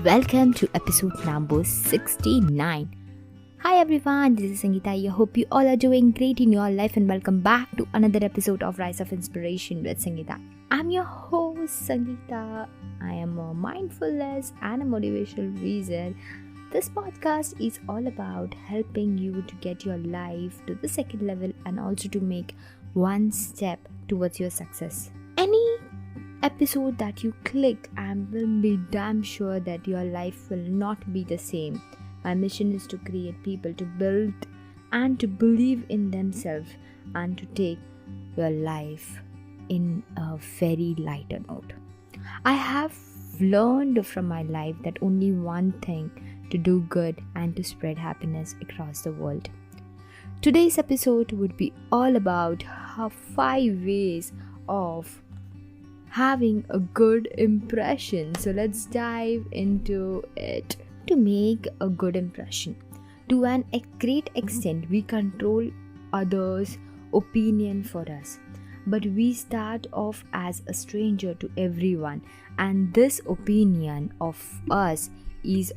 welcome to episode number 69. Hi everyone, this is Sangeeta. I hope you all are doing great in your life and welcome back to another episode of Rise of Inspiration with Sangeeta. I'm your host Sangeeta. I am a mindfulness and a motivational reader. This podcast is all about helping you to get your life to the second level and also to make one step towards your success. Any episode that you click and will be damn sure that your life will not be the same. My mission is to create people to build and to believe in themselves and to take your life in a very lighter note. I have learned from my life that only one thing to do good and to spread happiness across the world. Today's episode would be all about 5 ways of having a good impression. So let's dive into it. To make a good impression, to a great extent we control others' opinion for us, but we start off as a stranger to everyone, and this opinion of us is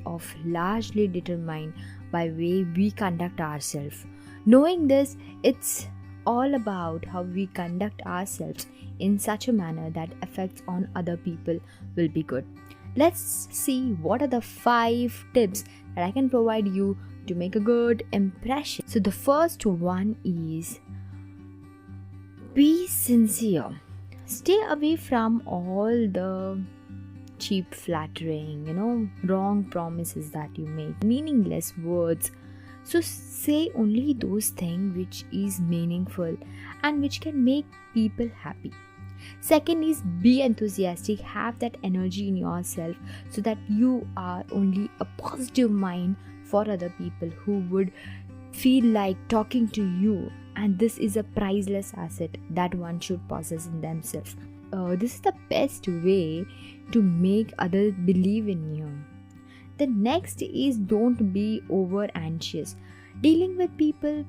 largely determined by way we conduct ourselves. Knowing this, it's all about how we conduct ourselves in such a manner that effects on other people will be good. Let's see what are the 5 tips that I can provide you to make a good impression. So the first one is be sincere. Stay away from all the cheap flattering, wrong promises that you make, meaningless words. So say only those things which is meaningful and which can make people happy. Second is be enthusiastic. Have that energy in yourself so that you are only a positive mind for other people who would feel like talking to you, and this is a priceless asset that one should possess in themselves. This is the best way to make others believe in you. The next is don't be over anxious. Dealing with people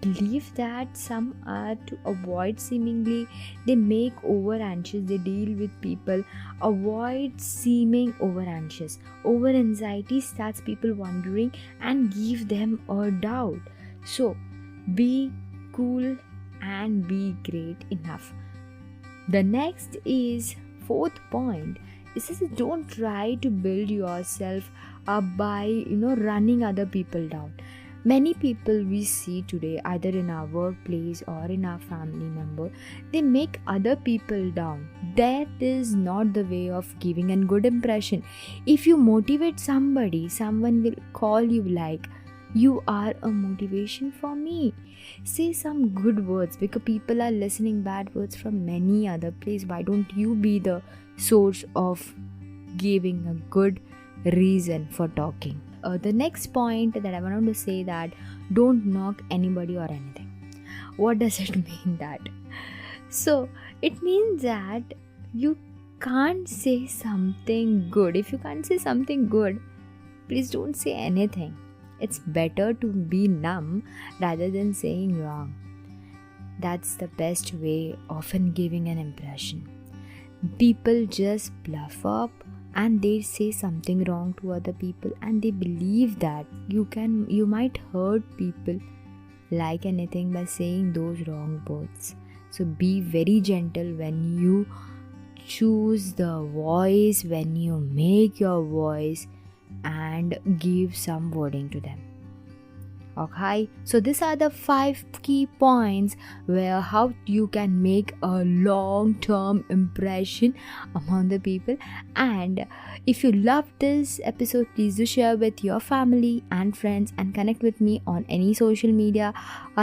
believe that some are to avoid seemingly. They make over anxious. They deal with people. Avoid seeming over anxious. Over anxiety starts people wondering and give them a doubt. So be cool and be great enough. The next is 4th point. This is don't try to build yourself up by running other people down. Many people we see today, either in our workplace or in our family member, they make other people down. That is not the way of giving a good impression. If you motivate somebody, someone will call you like, you are a motivation for me. Say some good words because people are listening bad words from many other places. Why don't you be the source of giving a good reason for talking? The next point that I want to say that don't knock anybody or anything. What does it mean that? So it means that you can't say something good. If you can't say something good, please don't say anything. It's better to be numb rather than saying wrong. That's the best way of giving an impression. People just bluff up and they say something wrong to other people and they believe that you might hurt people like anything by saying those wrong words. So be very gentle when you choose the voice, when you make your voice and give some wording to them. Okay, so these are the 5 key points where how you can make a long-term impression among the people. And if you love this episode, please do share with your family and friends and connect with me on any social media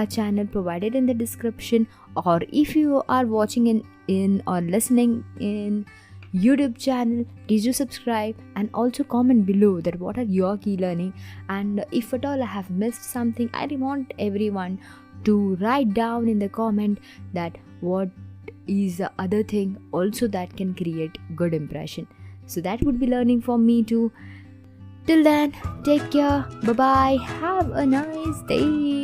channel provided in the description, or if you are watching in or listening in YouTube channel, please do subscribe and also comment below that what are your key learning, and if at all I have missed something, I want everyone to write down in the comment that what is the other thing also that can create good impression. So that would be learning for me too. Till then, take care, bye bye, have a nice day.